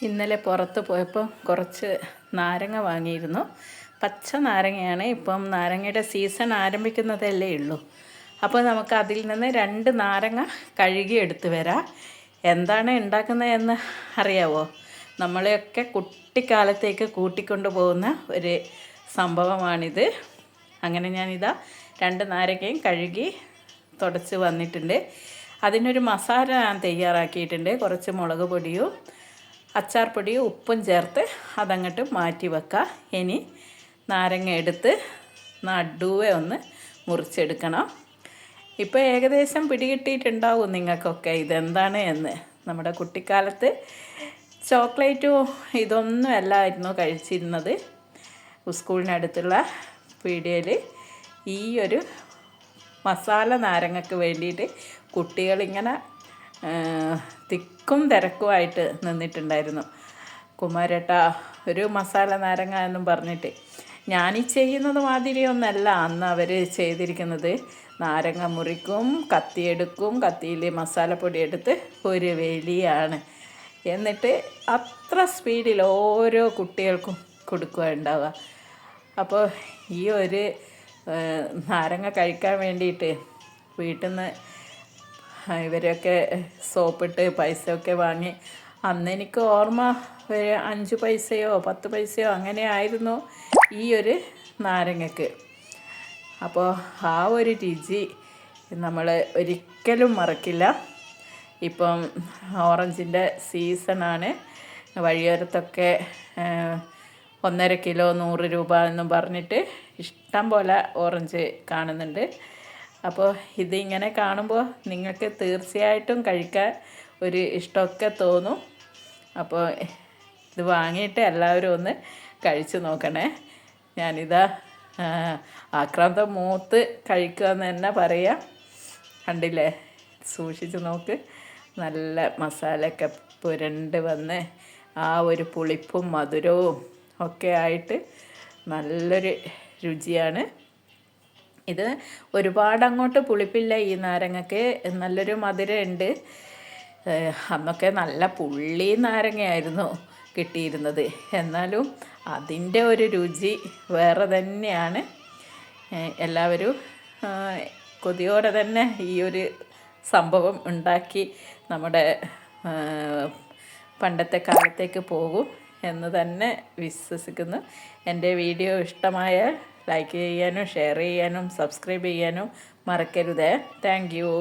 ഇന്നലെ പുറത്ത് പോയപ്പോൾ കുറച്ച് നാരങ്ങ വാങ്ങിയിരുന്നു. പച്ച നാരങ്ങയാണ്. ഇപ്പം നാരങ്ങയുടെ സീസൺ ആരംഭിക്കുന്നതല്ലേ ഉള്ളൂ. അപ്പോൾ നമുക്ക് അതിൽ നിന്ന് 2 നാരങ്ങ കഴുകി എടുത്ത് വരാം. എന്താണ് ഉണ്ടാക്കുന്നതെന്ന് അറിയാവോ? നമ്മളെയൊക്കെ കുട്ടിക്കാലത്തേക്ക് കൂട്ടിക്കൊണ്ടു പോകുന്ന ഒരു സംഭവമാണിത്. അങ്ങനെ ഞാനിതാ 2 നാരങ്ങയും കഴുകി തുടച്ച് വന്നിട്ടുണ്ട്. അതിനൊരു മസാല ഞാൻ തയ്യാറാക്കിയിട്ടുണ്ട്. കുറച്ച് മുളക് പൊടിയും അച്ചാർ പൊടിയും ഉപ്പും ചേർത്ത് അതങ്ങോട്ട് മാറ്റി വെക്കുക. ഇനി നാരങ്ങ എടുത്ത് നടുവേ ഒന്ന് മുറിച്ചെടുക്കണം. ഇപ്പോൾ ഏകദേശം പിടികിട്ടിയിട്ടുണ്ടാവും നിങ്ങൾക്കൊക്കെ ഇതെന്താണ് എന്ന്. നമ്മുടെ കുട്ടിക്കാലത്ത് ചോക്ലേറ്റും ഇതൊന്നും അല്ലായിരുന്നു കഴിച്ചിരുന്നത്. സ്കൂളിനടുത്തുള്ള പീടികയിൽ ഈ ഒരു മസാല നാരങ്ങയ്ക്ക് വേണ്ടിയിട്ട് കുട്ടികളിങ്ങനെ തിക്കും തിരക്കുമായിട്ട് നിന്നിട്ടുണ്ടായിരുന്നു. കുമാരേട്ട ഒരു മസാല നാരങ്ങ എന്നും പറഞ്ഞിട്ട്. ഞാനീ ചെയ്യുന്നത് മാതിരിയൊന്നല്ല അന്ന് അവർ ചെയ്തിരിക്കുന്നത്. നാരങ്ങ മുറിക്കും, കത്തിയെടുക്കും, കത്തിയിൽ മസാലപ്പൊടി എടുത്ത് ഒരു വലിയാണ്. എന്നിട്ട് അത്ര സ്പീഡിൽ ഓരോ കുട്ടികൾക്കും കൊടുക്കുക ഉണ്ടാവുക. അപ്പോൾ ഈ ഒരു നാരങ്ങ കഴിക്കാൻ വേണ്ടിയിട്ട് വീട്ടിൽ നിന്ന് ഇവരൊക്കെ സോപ്പിട്ട് പൈസയൊക്കെ വാങ്ങി. അന്ന് എനിക്ക് ഓർമ്മ 5 പൈസയോ 10 പൈസയോ അങ്ങനെ ആയിരുന്നു ഈ ഒരു നാരങ്ങയ്ക്ക്. അപ്പോൾ ആ ഒരു രുചി നമ്മൾ ഒരിക്കലും മറക്കില്ല. ഇപ്പം ഓറഞ്ചിൻ്റെ സീസണാണ്. വഴിയോരത്തൊക്കെ 1.5 കിലോ 100 രൂപ എന്നും പറഞ്ഞിട്ട് ഇഷ്ടം പോലെ ഓറഞ്ച് കാണുന്നുണ്ട്. അപ്പോൾ ഇതിങ്ങനെ കാണുമ്പോൾ നിങ്ങൾക്ക് തീർച്ചയായിട്ടും കഴിക്കാൻ ഒരു ഇഷ്ടമൊക്കെ തോന്നും. അപ്പോൾ ഇത് വാങ്ങിയിട്ട് എല്ലാവരും ഒന്ന് കഴിച്ചു നോക്കണേ. ഞാനിതാ ആക്രാന്തം മൂത്ത് കഴിക്കുക എന്ന് തന്നെ പറയാം. കണ്ടില്ലേ, സൂക്ഷിച്ച് നോക്ക്. നല്ല മസാലയൊക്കെ പുരണ്ട് വന്ന് ആ ഒരു പുളിപ്പും മധുരവും ഒക്കെ ആയിട്ട് നല്ലൊരു രുചിയാണ്. ഇത് ഒരുപാട് അങ്ങോട്ട് പുളിപ്പില്ല. ഈ നാരങ്ങയ്ക്ക് നല്ലൊരു മധുരമുണ്ട്. അന്നൊക്കെ നല്ല പുള്ളി നാരങ്ങയായിരുന്നു കിട്ടിയിരുന്നത്. എന്നാലും അതിൻ്റെ ഒരു രുചി വേറെ തന്നെയാണ്. എല്ലാവരും കൊതിയോടെ തന്നെ ഈ ഒരു സംഭവം ഉണ്ടാക്കി നമ്മുടെ പണ്ടത്തെ കാലത്തേക്ക് പോകും എന്ന് തന്നെ വിശ്വസിക്കുന്നു. എൻ്റെ വീഡിയോ ഇഷ്ടമായാൽ ലൈക്ക് ചെയ്യാനും ഷെയർ ചെയ്യാനും സബ്സ്ക്രൈബ് ചെയ്യാനും മറക്കരുത്. Thank you.